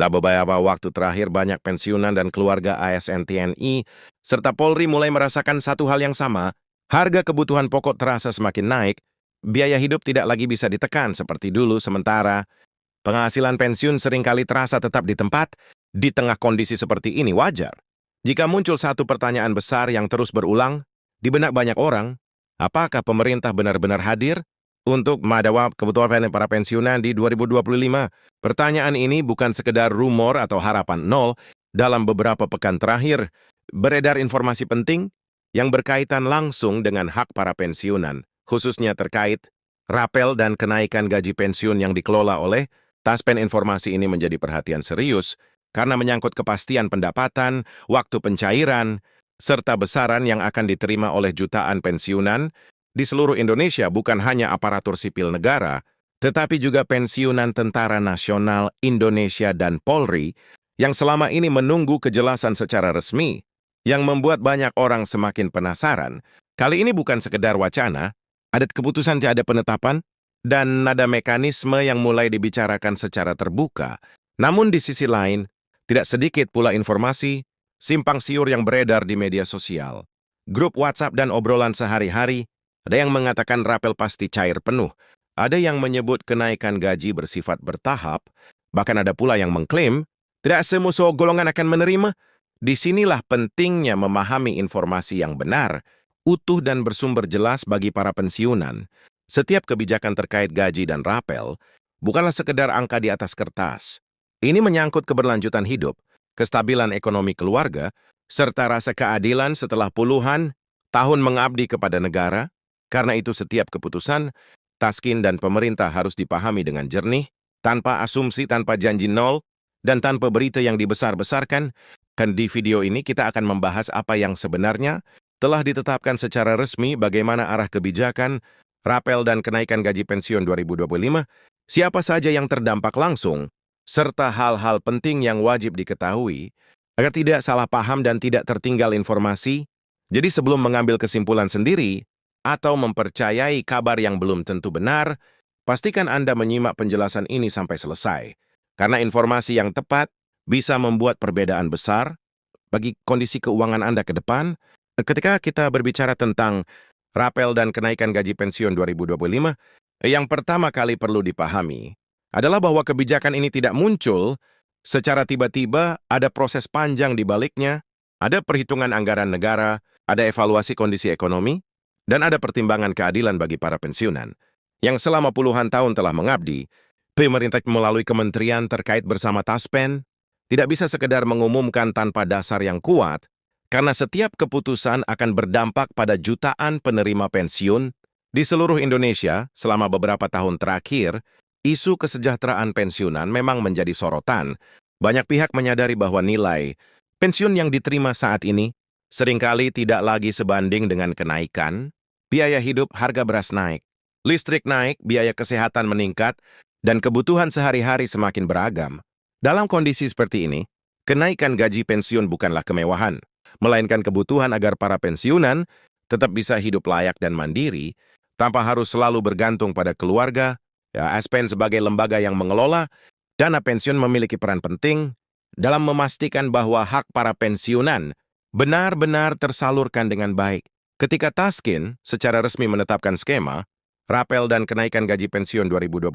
Beberapa waktu terakhir banyak pensiunan dan keluarga ASN TNI serta Polri mulai merasakan satu hal yang sama. Harga kebutuhan pokok terasa semakin naik, biaya hidup tidak lagi bisa ditekan seperti dulu, sementara penghasilan pensiun seringkali terasa tetap di tempat. Di tengah kondisi seperti ini wajar jika muncul satu pertanyaan besar yang terus berulang di benak banyak orang, apakah pemerintah benar-benar hadir untuk menjawab kebutuhan para pensiunan di 2025? Pertanyaan ini bukan sekedar rumor atau harapan nol. Dalam beberapa pekan terakhir, beredar informasi penting yang berkaitan langsung dengan hak para pensiunan, khususnya terkait rapel dan kenaikan gaji pensiun yang dikelola oleh Taspen. Informasi ini menjadi perhatian serius karena menyangkut kepastian pendapatan, waktu pencairan, serta besaran yang akan diterima oleh jutaan pensiunan di seluruh Indonesia, bukan hanya aparatur sipil negara, tetapi juga pensiunan Tentara Nasional Indonesia dan Polri yang selama ini menunggu kejelasan secara resmi, yang membuat banyak orang semakin penasaran. Kali ini bukan sekedar wacana, ada keputusan tiada penetapan, dan ada mekanisme yang mulai dibicarakan secara terbuka. Namun di sisi lain, tidak sedikit pula informasi simpang siur yang beredar di media sosial, grup WhatsApp dan obrolan sehari-hari. Ada yang mengatakan rapel pasti cair penuh, ada yang menyebut kenaikan gaji bersifat bertahap, bahkan ada pula yang mengklaim tidak semua golongan akan menerima. Disinilah pentingnya memahami informasi yang benar, utuh dan bersumber jelas bagi para pensiunan. Setiap kebijakan terkait gaji dan rapel bukanlah sekedar angka di atas kertas. Ini menyangkut keberlanjutan hidup, kestabilan ekonomi keluarga, serta rasa keadilan setelah puluhan tahun mengabdi kepada negara. Karena itu setiap keputusan, Taskin dan pemerintah harus dipahami dengan jernih, tanpa asumsi, tanpa janji nol, dan tanpa berita yang dibesar-besarkan. Di video ini kita akan membahas apa yang sebenarnya telah ditetapkan secara resmi, bagaimana arah kebijakan, rapel dan kenaikan gaji pensiun 2025, siapa saja yang terdampak langsung, serta hal-hal penting yang wajib diketahui, agar tidak salah paham dan tidak tertinggal informasi. Jadi sebelum mengambil kesimpulan sendiri, atau mempercayai kabar yang belum tentu benar, pastikan Anda menyimak penjelasan ini sampai selesai. Karena informasi yang tepat bisa membuat perbedaan besar bagi kondisi keuangan Anda ke depan. Ketika kita berbicara tentang rapel dan kenaikan gaji pensiun 2025, yang pertama kali perlu dipahami adalah bahwa kebijakan ini tidak muncul secara tiba-tiba, ada proses panjang di baliknya, ada perhitungan anggaran negara, ada evaluasi kondisi ekonomi, dan ada pertimbangan keadilan bagi para pensiunan yang selama puluhan tahun telah mengabdi. Pemerintah melalui kementerian terkait bersama Taspen tidak bisa sekedar mengumumkan tanpa dasar yang kuat, karena setiap keputusan akan berdampak pada jutaan penerima pensiun di seluruh Indonesia. Selama beberapa tahun terakhir, isu kesejahteraan pensiunan memang menjadi sorotan. Banyak pihak menyadari bahwa nilai pensiun yang diterima saat ini seringkali tidak lagi sebanding dengan kenaikan biaya hidup. Harga beras naik, listrik naik, biaya kesehatan meningkat, dan kebutuhan sehari-hari semakin beragam. Dalam kondisi seperti ini, kenaikan gaji pensiun bukanlah kemewahan, melainkan kebutuhan agar para pensiunan tetap bisa hidup layak dan mandiri, tanpa harus selalu bergantung pada keluarga. Taspen sebagai lembaga yang mengelola dana pensiun memiliki peran penting dalam memastikan bahwa hak para pensiunan benar-benar tersalurkan dengan baik. Ketika Taskin secara resmi menetapkan skema rapel dan kenaikan gaji pensiun 2025,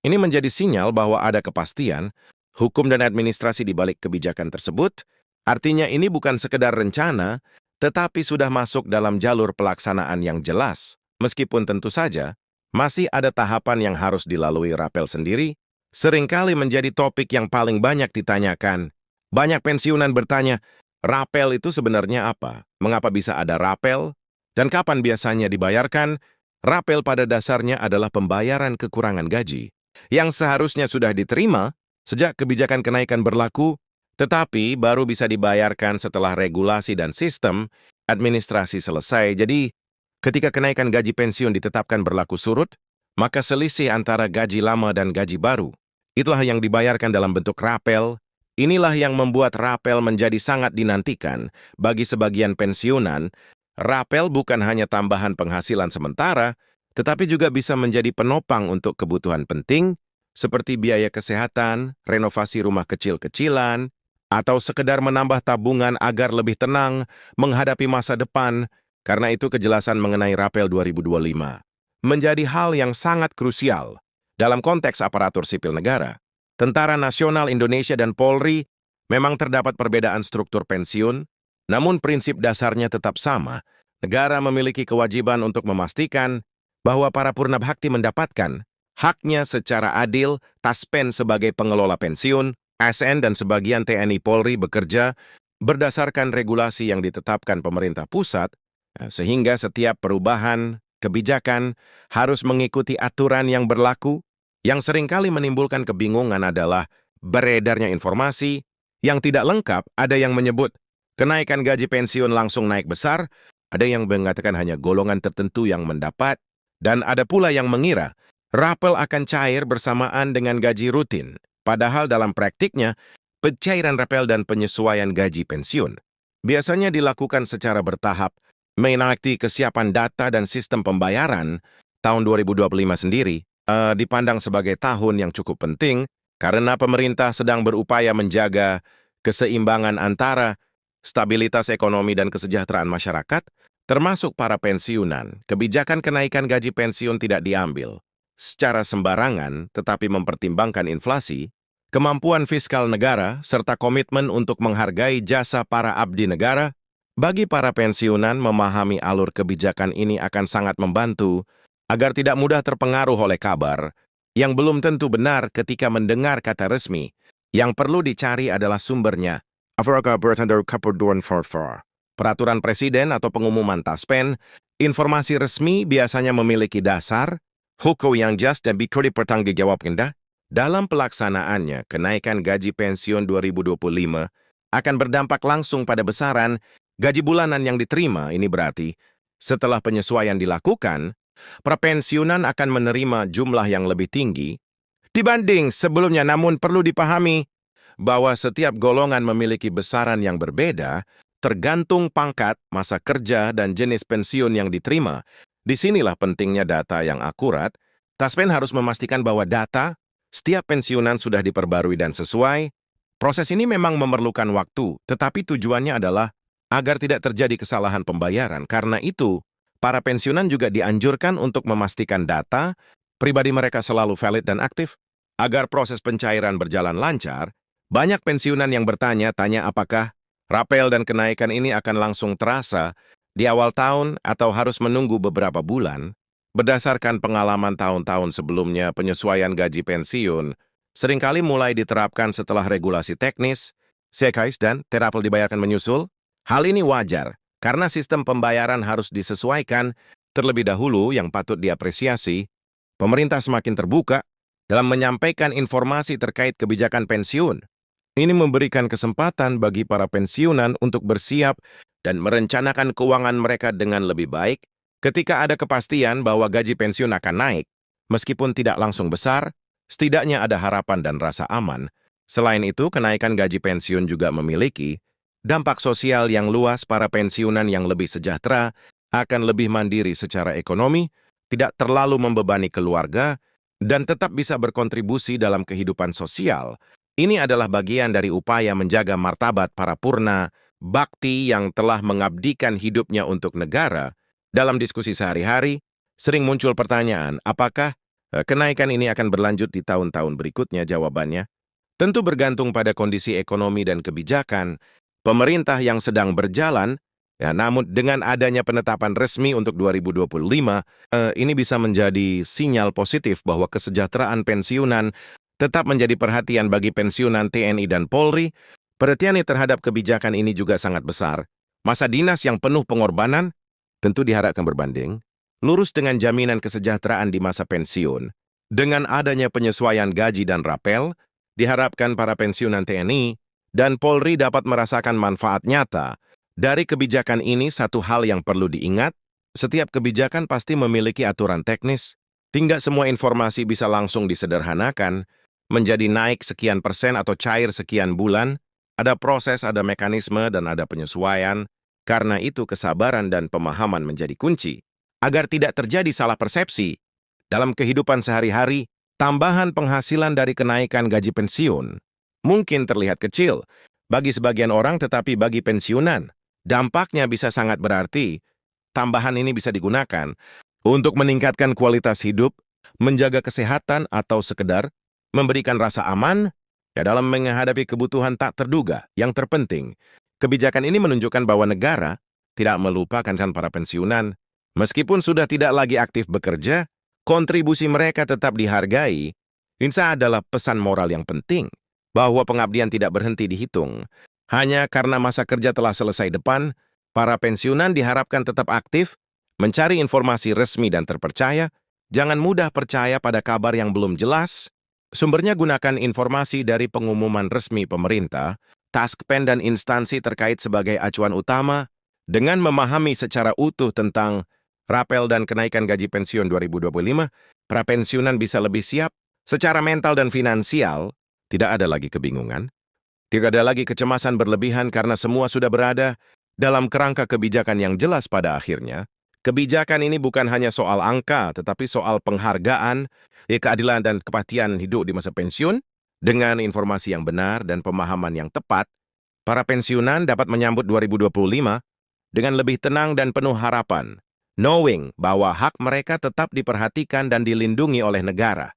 ini menjadi sinyal bahwa ada kepastian hukum dan administrasi di balik kebijakan tersebut. Artinya ini bukan sekedar rencana, tetapi sudah masuk dalam jalur pelaksanaan yang jelas. Meskipun tentu saja masih ada tahapan yang harus dilalui. Rapel sendiri seringkali menjadi topik yang paling banyak ditanyakan. Banyak pensiunan bertanya, rapel itu sebenarnya apa? Mengapa bisa ada rapel? Dan kapan biasanya dibayarkan? Rapel pada dasarnya adalah pembayaran kekurangan gaji yang seharusnya sudah diterima sejak kebijakan kenaikan berlaku, tetapi baru bisa dibayarkan setelah regulasi dan sistem administrasi selesai. Jadi, ketika kenaikan gaji pensiun ditetapkan berlaku surut, maka selisih antara gaji lama dan gaji baru, itulah yang dibayarkan dalam bentuk rapel. Inilah yang membuat rapel menjadi sangat dinantikan bagi sebagian pensiunan. Rapel bukan hanya tambahan penghasilan sementara, tetapi juga bisa menjadi penopang untuk kebutuhan penting seperti biaya kesehatan, renovasi rumah kecil-kecilan, atau sekedar menambah tabungan agar lebih tenang menghadapi masa depan. Karena itu kejelasan mengenai Rapel 2025 menjadi hal yang sangat krusial dalam konteks aparatur sipil negara. Tentara Nasional Indonesia dan Polri memang terdapat perbedaan struktur pensiun, namun prinsip dasarnya tetap sama. Negara memiliki kewajiban untuk memastikan bahwa para purna bakti mendapatkan haknya secara adil. Taspen sebagai pengelola pensiun, ASN dan sebagian TNI Polri bekerja berdasarkan regulasi yang ditetapkan pemerintah pusat, sehingga setiap perubahan kebijakan harus mengikuti aturan yang berlaku. Yang seringkali menimbulkan kebingungan adalah beredarnya informasi yang tidak lengkap. Ada yang menyebut kenaikan gaji pensiun langsung naik besar, ada yang mengatakan hanya golongan tertentu yang mendapat, dan ada pula yang mengira Rapel akan cair bersamaan dengan gaji rutin. Padahal dalam praktiknya, pencairan Rapel dan penyesuaian gaji pensiun biasanya dilakukan secara bertahap. Mengikuti kesiapan data dan sistem pembayaran, tahun 2025 sendiri dipandang sebagai tahun yang cukup penting karena pemerintah sedang berupaya menjaga keseimbangan antara stabilitas ekonomi dan kesejahteraan masyarakat, termasuk para pensiunan. Kebijakan kenaikan gaji pensiun tidak diambil secara sembarangan, tetapi mempertimbangkan inflasi, kemampuan fiskal negara, serta komitmen untuk menghargai jasa para abdi negara. Bagi para pensiunan, memahami alur kebijakan ini akan sangat membantu agar tidak mudah terpengaruh oleh kabar yang belum tentu benar ketika mendengar kata resmi. Yang perlu dicari adalah sumbernya. Peraturan Presiden atau pengumuman Taspen, informasi resmi biasanya memiliki dasar, hukum yang jelas dan bisa dipertanggungjawabkan. Dalam pelaksanaannya, kenaikan gaji pensiun 2025 akan berdampak langsung pada besaran gaji bulanan yang diterima. Ini berarti, setelah penyesuaian dilakukan, prapensiunan akan menerima jumlah yang lebih tinggi dibanding sebelumnya. Namun perlu dipahami bahwa setiap golongan memiliki besaran yang berbeda, tergantung pangkat, masa kerja, dan jenis pensiun yang diterima. Disinilah pentingnya data yang akurat. Taspen harus memastikan bahwa data setiap pensiunan sudah diperbarui dan sesuai. Proses ini memang memerlukan waktu, tetapi tujuannya adalah agar tidak terjadi kesalahan pembayaran. Karena itu, para pensiunan juga dianjurkan untuk memastikan data pribadi mereka selalu valid dan aktif. Agar proses pencairan berjalan lancar, banyak pensiunan yang bertanya-tanya apakah Rapel dan kenaikan ini akan langsung terasa di awal tahun atau harus menunggu beberapa bulan. Berdasarkan pengalaman tahun-tahun sebelumnya, penyesuaian gaji pensiun seringkali mulai diterapkan setelah regulasi teknis, CKS dan Rapel dibayarkan menyusul. Hal ini wajar, karena sistem pembayaran harus disesuaikan terlebih dahulu. Yang patut diapresiasi, pemerintah semakin terbuka dalam menyampaikan informasi terkait kebijakan pensiun. Ini memberikan kesempatan bagi para pensiunan untuk bersiap dan merencanakan keuangan mereka dengan lebih baik ketika ada kepastian bahwa gaji pensiun akan naik. Meskipun tidak langsung besar, setidaknya ada harapan dan rasa aman. Selain itu, kenaikan gaji pensiun juga memiliki dampak sosial yang luas. Para pensiunan yang lebih sejahtera akan lebih mandiri secara ekonomi, tidak terlalu membebani keluarga, dan tetap bisa berkontribusi dalam kehidupan sosial. Ini adalah bagian dari upaya menjaga martabat para purna bakti yang telah mengabdikan hidupnya untuk negara. Dalam diskusi sehari-hari, sering muncul pertanyaan, apakah kenaikan ini akan berlanjut di tahun-tahun berikutnya? Jawabannya tentu bergantung pada kondisi ekonomi dan kebijakan pemerintah yang sedang berjalan. Namun dengan adanya penetapan resmi untuk 2025, ini bisa menjadi sinyal positif bahwa kesejahteraan pensiunan tetap menjadi perhatian bagi pensiunan TNI dan Polri. Perhatian terhadap kebijakan ini juga sangat besar. Masa dinas yang penuh pengorbanan tentu diharapkan berbanding lurus dengan jaminan kesejahteraan di masa pensiun. Dengan adanya penyesuaian gaji dan Rapel, diharapkan para pensiunan TNI dan Polri dapat merasakan manfaat nyata dari kebijakan ini. Satu hal yang perlu diingat, setiap kebijakan pasti memiliki aturan teknis. Tidak semua informasi bisa langsung disederhanakan menjadi naik sekian persen atau cair sekian bulan. Ada proses, ada mekanisme, dan ada penyesuaian. Karena itu kesabaran dan pemahaman menjadi kunci agar tidak terjadi salah persepsi dalam kehidupan sehari-hari. tambahan penghasilan dari kenaikan gaji pensiun mungkin terlihat kecil bagi sebagian orang, tetapi bagi pensiunan, dampaknya bisa sangat berarti. Tambahan ini bisa digunakan untuk meningkatkan kualitas hidup, menjaga kesehatan, atau sekedar memberikan rasa aman dalam menghadapi kebutuhan tak terduga. Yang terpenting, kebijakan ini menunjukkan bahwa negara tidak melupakan para pensiunan. Meskipun sudah tidak lagi aktif bekerja, kontribusi mereka tetap dihargai. Ini adalah pesan moral yang penting, bahwa pengabdian tidak berhenti dihitung. Hanya karena masa kerja telah selesai depan, para pensiunan diharapkan tetap aktif, mencari informasi resmi dan terpercaya. Jangan mudah percaya pada kabar yang belum jelas. Sumbernya gunakan informasi dari pengumuman resmi pemerintah, Taskpen dan instansi terkait sebagai acuan utama. Dengan memahami secara utuh tentang rapel dan kenaikan gaji pensiun 2025, para pensiunan bisa lebih siap secara mental dan finansial. Tidak ada lagi kebingungan, tidak ada lagi kecemasan berlebihan karena semua sudah berada dalam kerangka kebijakan yang jelas pada akhirnya. Kebijakan ini bukan hanya soal angka, tetapi soal penghargaan, keadilan dan kepastian hidup di masa pensiun. Dengan informasi yang benar dan pemahaman yang tepat, para pensiunan dapat menyambut 2025 dengan lebih tenang dan penuh harapan, knowing bahwa hak mereka tetap diperhatikan dan dilindungi oleh negara.